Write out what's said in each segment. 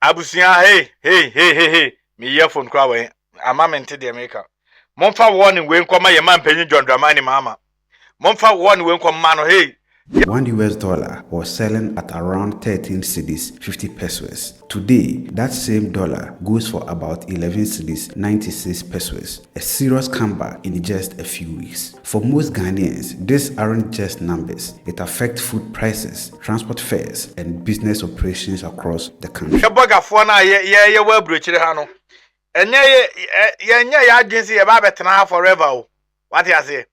Abusia, hey. Me earphone kwa we. Ama mente de America. Momfa warning we nkoma ye man penyin John Dramani mama. Momfa warning we nkoma no hey. $1 was selling at around 13 cedis 50 pesos. Today, that same dollar goes for about 11 cedis 96 pesos. A serious comeback in just a few weeks. For most Ghanaians, these aren't just numbers. It affects food prices, transport fares, and business operations across the country. Ebogafo na ye wa brochire ha no. Enye ye ya agency ye ba betena forever o. What you say?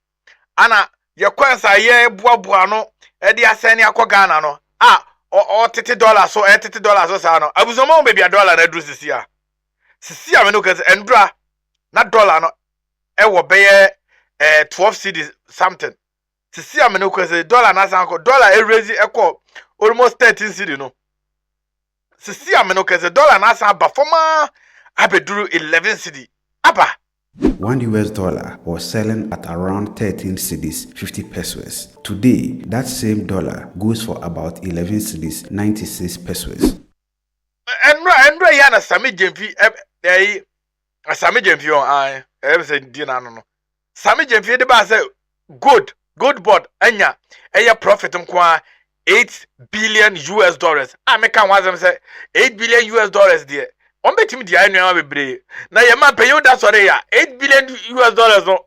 Ana ye kwansa ye boaboa no e de asane akọ Ghana no. O $30 so $30 so sa no. Abuzomo be bia dollar na dru sisi a. Sisi a me no kase endra na dollar no e wo be 12 cedis something. Sisi a me no kase dollar na san ko dollar e raise e ko almost 13 cedis no. Sisi a me no kase dollar na san ba forma abeduru 11 cedi. Aba $1 was selling at around 13 cedis 50 pesos. Today, that same dollar goes for about 11 cedis 96 pesos. Enra ya na Sammy Gyamfi Sammy Gyamfi on say dinner no. Sammy Gyamfi de ba say good board anya profit nkwa $8 billion. I can want them say $8 billion there. On betimi di anu ama bebre na ye man pay you that sorry ya $8 billion no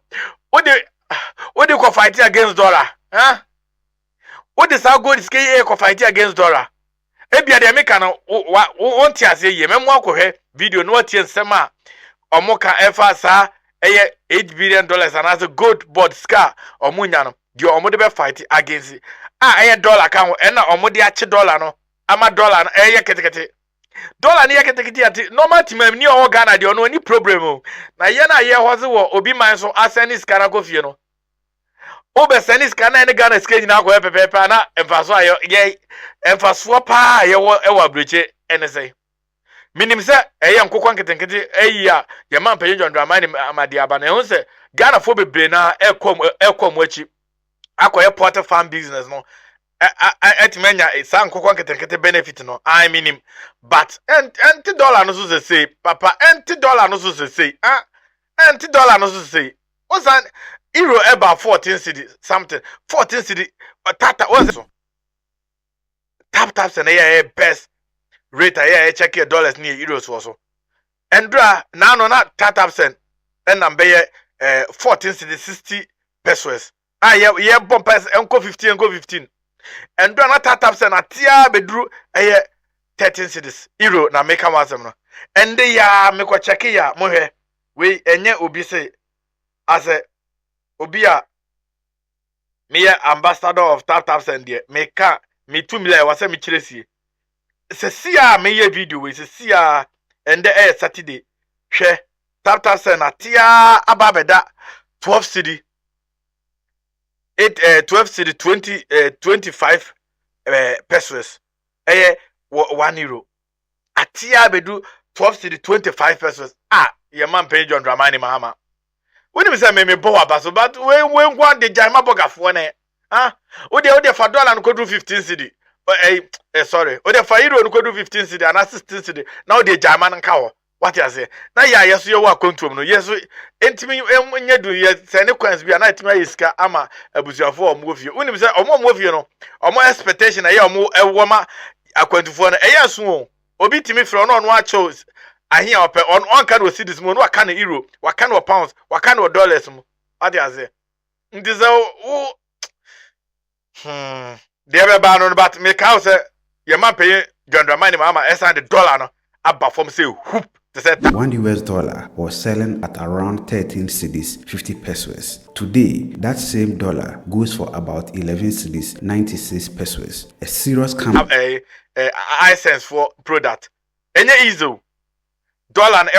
what they go fight against dollar what the sao go display go fight against dollar e bia de make na won ti ase ye memo akohwe video no tie nsema omoka efa sa eye $8 billion and as a good board scar omunya no di omo de be fight against eye dollar kan e na omo de ache dollar no ama dollar no eye ketekete dollar ni yakete ati normal timam ni o Ghana de ono ni problem o na ye na ye hoze wo obi man so asenis kana ko fie no o be senis kana ne Ghana stage na ko pepepe na emfaso ayo ye emfaso pa ye wo e wa breche ene sei minim se eye nkokon ketenkete eya ye man penye John Dramani amade aba na ho se Ghana fo bebre na ekom achi akoye port farm business no etimenya san kokon ketenkete benefit no I mean him but $20 no so say papa $20 no so say $20 no so say what's an euro about 14 cedi something 14 cedi tata what's so tap and yeah best rate yeah check your dollars near euros also endra now no not tap cent and number 14 cedi 60 pesos yeah bomb pass enko 15 and do not tap sen atia bedru 13 cedis euro na make am asem no and ya me ko check ya mo hwe we enye obi say as obi a me ambassador of tap sen there me ka me 2 million was me kiresie se sia me ye video we se sia and Saturday hwe tap sen atia ababeda 12 cedi 12 cedi 25 pesos 1 euro atia bedu 12 cedi 25 pesos your man pay John Dramani mama when me say me bo abaso but when go the jaima bogafo na o de for dollar no go do 15 cedi sorry o de for euro no go do 15 cedi and 16 cedi now the jaima nka ho what you say na ya yeso ye wa kontom no yeso entimi nya du ye se ne kwans bia na etimi ayiska ama abusuafo omwofie unim se omwofie no omo expectation na ye omo ewoma akwantufo no eyeso o obi timi fro no no acho ahia ope on kan o cedis mo no aka na euro waka na pounds waka na dollars mo what you say ndize o de be ba no but me ka say ye man pay John Dramani mama esa the dollar no abba from say whoop $1 was selling at around 13 cedis 50 pesos. Today, that same dollar goes for about 11 cedis 96 pesos. A serious comeback. I sense for product. Enye easy. Dollar na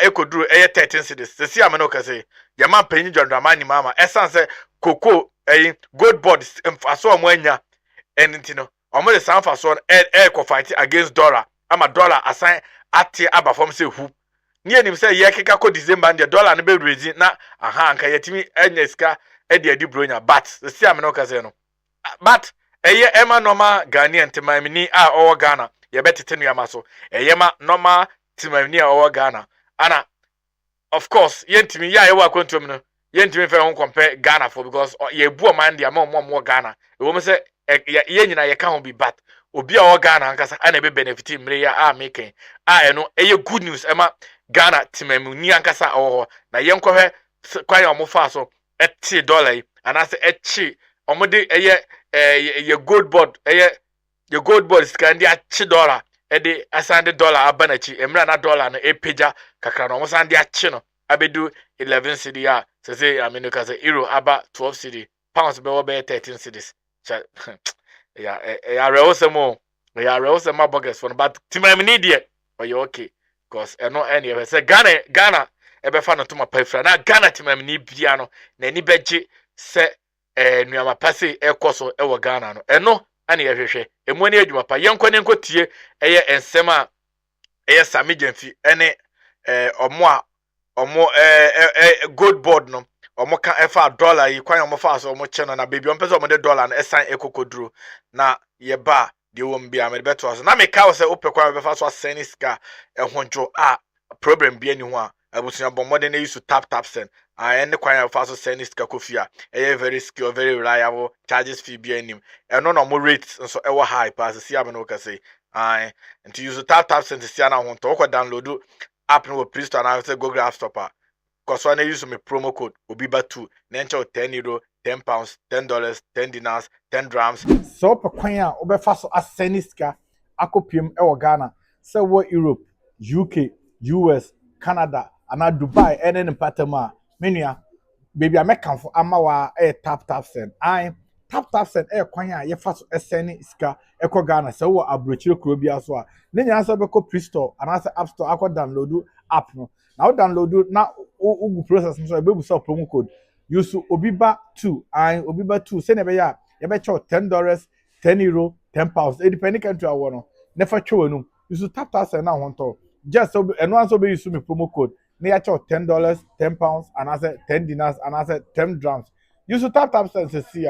eko duru 13 cedis. Se si ameno ka say, ya man penyi John Dramani mama. Esan say cocoa gold board mfaso omo anya enintino. Omo de san faso ko fight against dollar. Ama dollar assign ati aba from say who nie nim say ye keka ko December and the dollar no be raise na anka yetimi enya sika e de adi bronya but see am no ka say no but eye ema normal Ghanaian temamini a o Ghana ye betete nneɛma so ɛyɛma normal timamni a ɔwɔ Ghana ana of course yentimi ya yewa kwantom no yentimi fe ho compare Ghana for because ye bu man dia ma mo Ghana e wo me se ye nyina ye ka ho bi bat obi a o Ghana ankasa ana be benefit mre ya a making a no eye good news ema Ghana timamni ankasa o na ye nkɔhwɛ kwan o mo fa so $80 anase echi o mo de ye gold board ye gold board scan dia $80 ede asande dollar abanachi emra na dollar no epeja kakra no mo sande achi no abedu 11 cedi a say amino ka say euro aba 12 cedi pounds be wo be 13 cedis ya rewosemo ya rewosemo bogus for but timamini die oye okay because eno any say Ghana ebe fa no to ma pafra na Ghana timamini bia no na ni beje se nuama pase ekoso ewo Ghana no eno ana yehwehwe emu ani adwuma pa yenkɔ ne nkotie eye ensem a eye Sammy Gyamfi ene omo gold board no omo ka efa dollar yi kwan omo fa so omo che no na baby omo pese omo de dollar na esan ekokoduro na ye ba de wom bia me beto so na me ka wo se opekwa be fa so aseni ska ehonjo a problem bia ni ho a abusunya bomode na use tap send any kwan fa so send ska kofia very secure very reliable charges fee bia nim eno no mo rates so e wo high pass see am no ka say and to use tap send see na ho to ko download app no Play Store na say Google App Store cause when I use my promo code obiba2 na encho €10 £10 $10 10 dinars 10 drams so pe kwan a obefa so aseni sika akopiem e wo Ghana say wo Europe UK US Canada ana Dubai ene patama menua baby amekanfo ama wa tap send tap send kwan a ye fa so eseni sika ekọ Ghana say wo abrochire kuro bia so a ne nya so be ko Play Store ana say App Store akọ download app no na download na ugu process so be busa promo code use obiba2 obiba2 say ne be ya ye be cho $10 €10 £10 it depend country awo no never cho no use tap send na wonto just so eno an so be use me promo code na ya cho $10 £10 and I said 10 dinars and I said 10 drams use tap send see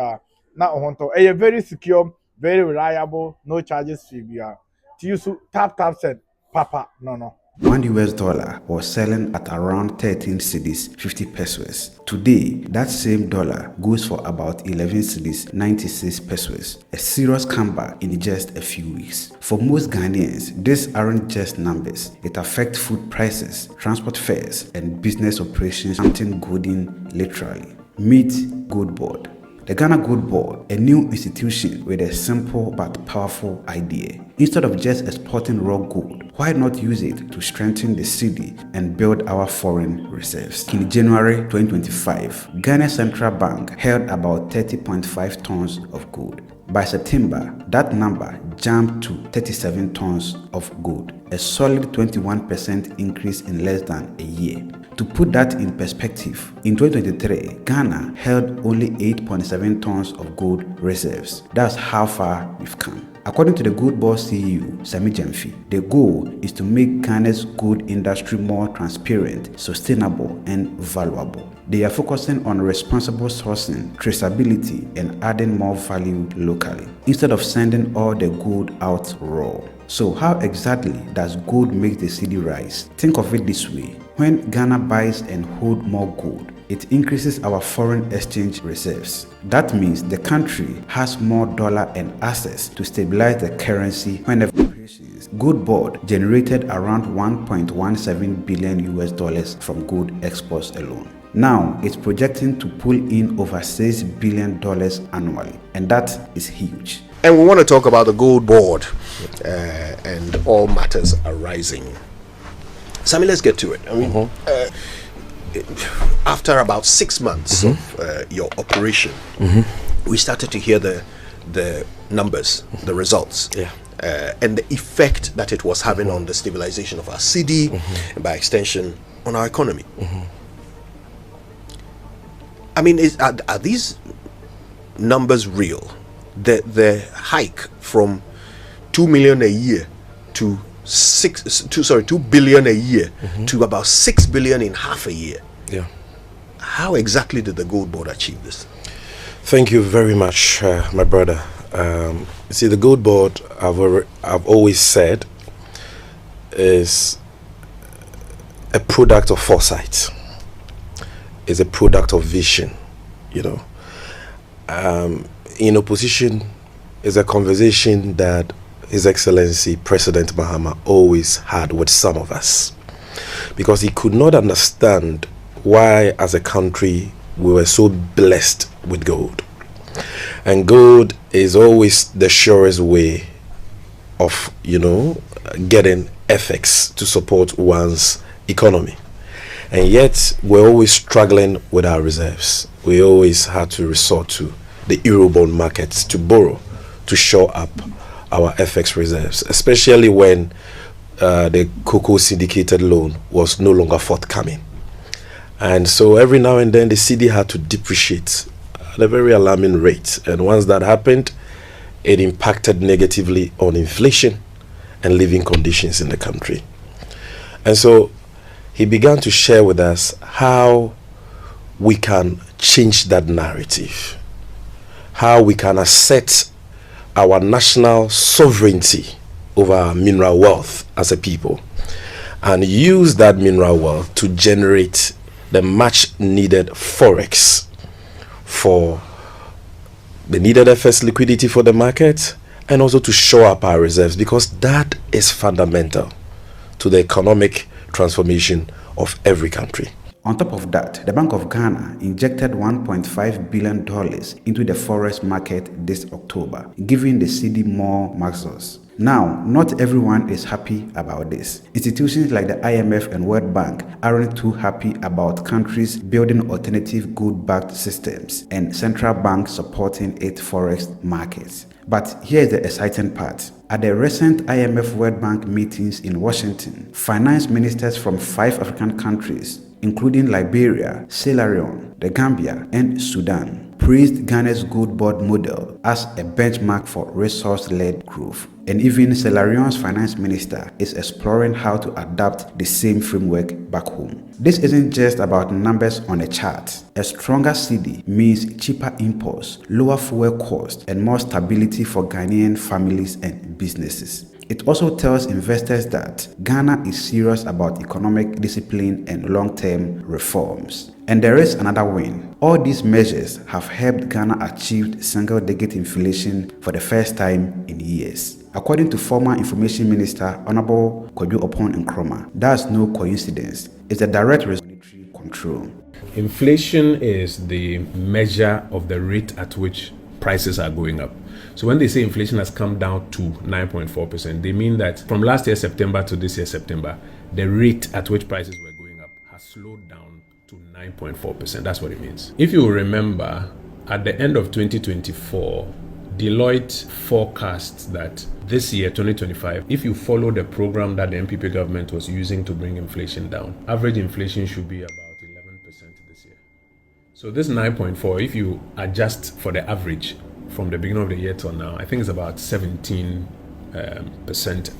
na wonto very secure very reliable no charges fee bia to use tap send papa no $1 was selling at around 13 cedis 50 pesos. Today, that same dollar goes for about 11 cedis 96 pesos. A serious comeback in just a few weeks. For most Ghanaians, these aren't just numbers. It affects food prices, transport fares, and business operations, something golden literally. Meet Gold Board. The Ghana Gold Board, a new institution with a simple but powerful idea. Instead of just exporting raw gold, why not use it to strengthen the cedi and build our foreign reserves? In January 2025, Ghana Central Bank held about 30.5 tons of gold. By September, that number jumped to 37 tons of gold, a solid 21% increase in less than a year. To put that in perspective, in 2023, Ghana held only 8.7 tons of gold reserves. That's how far we've come. According to the Gold Board CEO, Sammy Gyamfi, the goal is to make Ghana's gold industry more transparent, sustainable, and valuable. They are focusing on responsible sourcing, traceability, and adding more value locally, instead of sending all the gold out raw. So how exactly does gold make the cedi rise? Think of it this way. When Ghana buys and holds more gold, it increases our foreign exchange reserves. That means the country has more dollar and access to stabilize the currency whenever operations. Gold Board generated around $1.17 billion from gold exports alone. Now it's projecting to pull in over $6 billion annually, and that is huge. And we want to talk about the Gold Board and all matters arising. Sammy, let's get to it. I mean, after about 6 months of your operation, we started to hear the numbers, the results, and the effect that it was having on the stabilization of our cedi, and by extension, on our economy. I mean, are these numbers real? The hike from 2 million a year to 2 billion a year to about 6 billion in half a year. Yeah. How exactly did the Gold Board achieve this? Thank you very much, my brother. See, the gold board, I've always said, is a product of foresight. Is a product of vision. In opposition, is a conversation that His Excellency President Mahama always had with some of us, because he could not understand why, as a country, we were so blessed with gold. And gold is always the surest way of, getting FX to support one's economy. And yet, we're always struggling with our reserves. We always had to resort to the Eurobond markets to borrow to shore up our FX reserves, especially when the cocoa syndicated loan was no longer forthcoming. And so every now and then the CD had to depreciate at a very alarming rate. And once that happened, it impacted negatively on inflation and living conditions in the country. And so he began to share with us how we can change that narrative, how we can assert our national sovereignty over our mineral wealth as a people, and use that mineral wealth to generate the much needed forex for the needed FS liquidity for the market, and also to shore up our reserves, because that is fundamental to the economic transformation of every country. On top of that, the Bank of Ghana injected $1.5 billion into the forex market this October, giving the cedi more muscles. Now, not everyone is happy about this. Institutions like the IMF and World Bank aren't too happy about countries building alternative gold-backed systems and central banks supporting its forex markets. But here's the exciting part. At the recent IMF World Bank meetings in Washington, finance ministers from 5 African countries, including Liberia, Sierra Leone, the Gambia, and Sudan, praised Ghana's gold board model as a benchmark for resource-led growth. And even Sierra Leone's finance minister is exploring how to adapt the same framework back home. This isn't just about numbers on a chart. A stronger cedi means cheaper imports, lower fuel costs, and more stability for Ghanaian families and businesses. It also tells investors that Ghana is serious about economic discipline and long-term reforms. And there is another win. All these measures have helped Ghana achieve single-digit inflation for the first time in years. According to former Information Minister Honorable Kojo Opon Nkrumah, that's no coincidence. It's a direct result of monetary control. Inflation is the measure of the rate at which prices are going up. So when they say inflation has come down to 9.4%, they mean that from last year September to this year September, the rate at which prices were going up has slowed down to 9.4%. That's what it means. If you remember, at the end of 2024, Deloitte forecasts that this year, 2025, if you follow the program that the NPP government was using to bring inflation down, average inflation should be about 11% this year. So this 9.4, if you adjust for the average from the beginning of the year till now, I think it's about 17%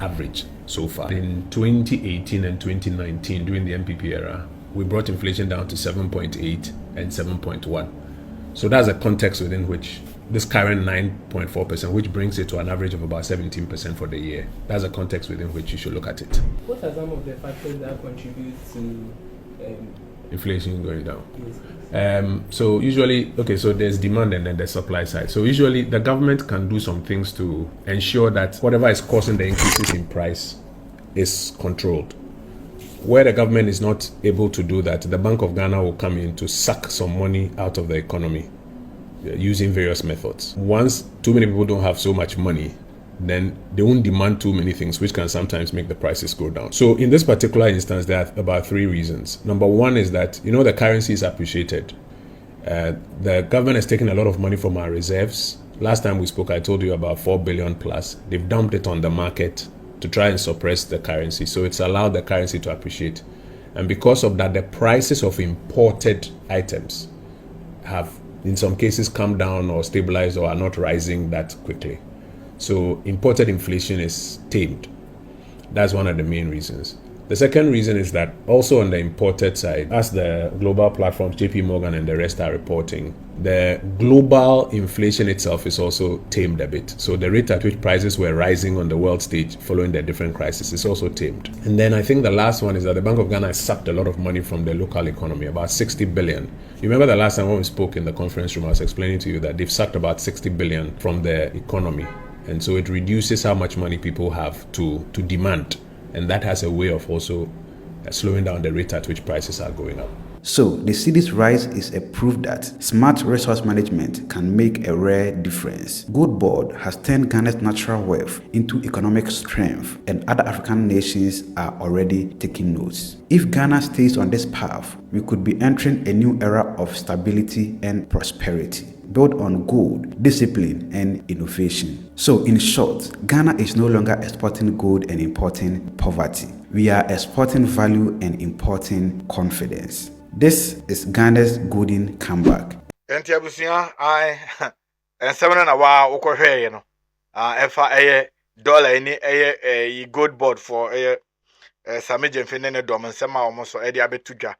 average so far. In 2018 and 2019, during the NPP era, we brought inflation down to 7.8 and 7.1. So that's a context within which this current 9.4%, which brings it to an average of about 17% for the year, that's a context within which you should look at it. What are some of the factors that contribute to inflation going down? Yes. So usually, so there's demand and then the supply side. So usually the government can do some things to ensure that whatever is causing the increases in price is controlled. Where the government is not able to do that, the Bank of Ghana will come in to suck some money out of the economy using various methods. Once too many people don't have so much money, then they won't demand too many things, which can sometimes make the prices go down. So in this particular instance, there are about 3 reasons. Number one is that, the currency is appreciated. The government has taken a lot of money from our reserves. Last time we spoke, I told you about 4 billion plus. They've dumped it on the market to try and suppress the currency. So it's allowed the currency to appreciate. And because of that, the prices of imported items have, in some cases, come down or stabilized or are not rising that quickly. So imported inflation is tamed. That's one of the main reasons. The second reason is that also on the imported side, as the global platforms, JP Morgan and the rest are reporting, the global inflation itself is also tamed a bit. So the rate at which prices were rising on the world stage following the different crises is also tamed. And then I think the last one is that the Bank of Ghana has sucked a lot of money from the local economy, about 60 billion. You remember the last time when we spoke in the conference room, I was explaining to you that they've sucked about 60 billion from the economy. And so it reduces how much money people have to demand. And that has a way of also slowing down the rate at which prices are going up. So, the cedi's rise is a proof that smart resource management can make a rare difference. Gold Board has turned Ghana's natural wealth into economic strength, and other African nations are already taking notes. If Ghana stays on this path, we could be entering a new era of stability and prosperity, built on gold, discipline, and innovation. So, in short, Ghana is no longer exporting gold and importing poverty. We are exporting value and importing confidence. This is Ghana's golden comeback. Enti abusia ai ensemna na wa ukohwe no. Efa dollar ni gold board for Sammy Gyamfi ne dom nsema omo so de abetudwa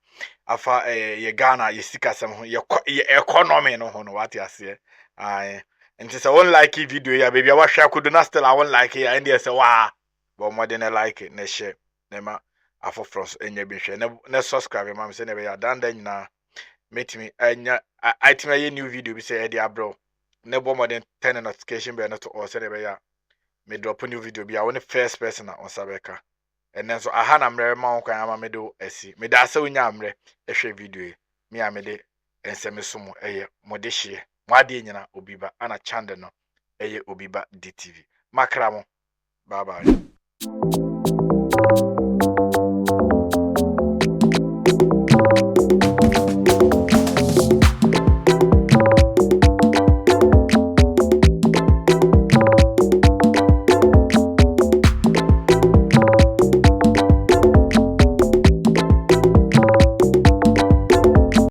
afa ye Ghana ye sika sem ho ye economy no ho no what ase ai enti se won like video ya baby wa hwa kodo na still I won like ya and say wa but more than like na share na ma afo frost enya bi hwe na subscribe ma me se na be ya dan nyina metimi enya item ye new video bi say e de abro na bo more than 10 notification be na to all say na be ya me drop new video bi a won first person on sabeka. And then so aha na mre ma won ama me do asi me da se onya mre ehwe video me a me de enseme so mo mo de hye mo ade nyina obiba ana channel no obiba DTV makra mo bye bye.